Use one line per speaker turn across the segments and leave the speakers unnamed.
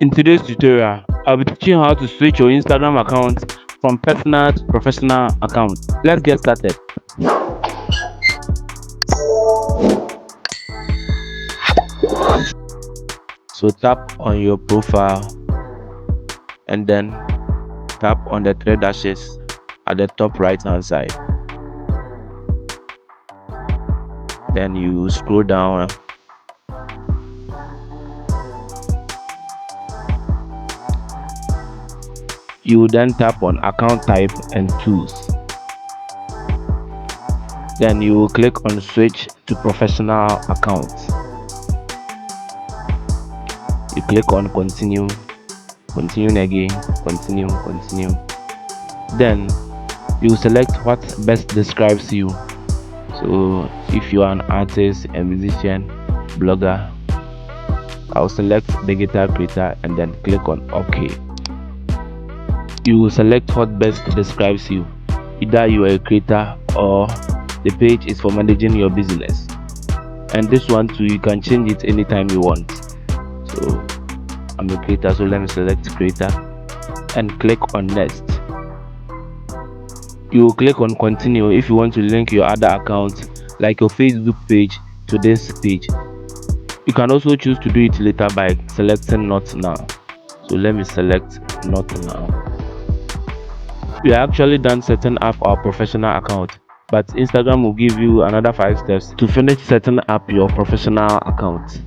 In today's tutorial, I'll be teaching you how to switch your Instagram account from personal to professional account. Let's get started. So tap on your profile and then tap on the three dashes at the top right hand side. Then you scroll down. You then tap on account type and tools. Then you will click on switch to professional account. You click on continue again, continue. Then you select what best describes you. So if you are an artist, a musician, blogger, I'll select digital creator and then click on OK. You will select what best describes you. Either you are a creator or the page is for managing your business. And this one too, you can change it anytime you want. So I'm a creator, so let me select creator and click on next. You will click on continue if you want to link your other account like your Facebook page to this page. You can also choose to do it later by selecting not now. So let me select not now. We are actually done setting up our professional account, but Instagram will give you another 5 steps to finish setting up your professional account.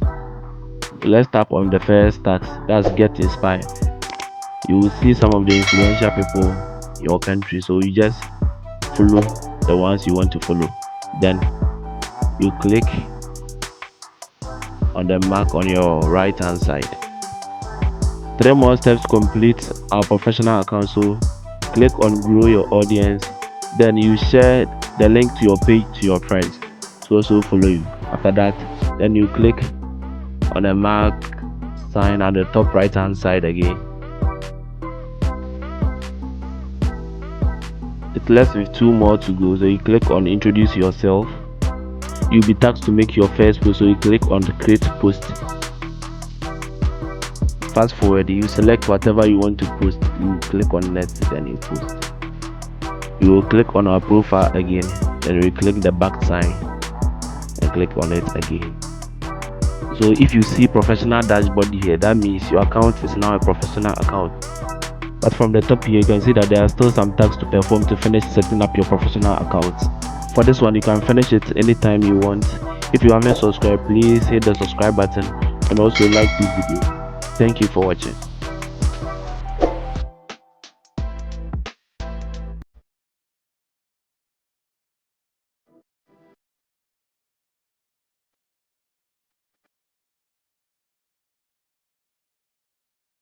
Let's tap on the first task, that's get inspired. You will see some of the influential people in your country, so you just follow the ones you want to follow. Then you click on the mark on your right hand side. 3 more steps complete our professional account, so click on grow your audience. Then you share the link to your page to your friends to also follow you. After that, then you click on the mark sign at the top right hand side again. It's left with 2 more to go, so you click on introduce yourself. You'll be tasked to make your first post, so you click on the create post. Fast forward, you select whatever you want to post, you click on next, then you post. You will click on our profile again, then we click the back sign and click on it again. So if you see professional dashboard here, that means your account is now a professional account. But from the top here, you can see that there are still some tasks to perform to finish setting up your professional account. For this one, you can finish it anytime you want. If you haven't subscribed, please hit the subscribe button and also like this video. Thank you for watching.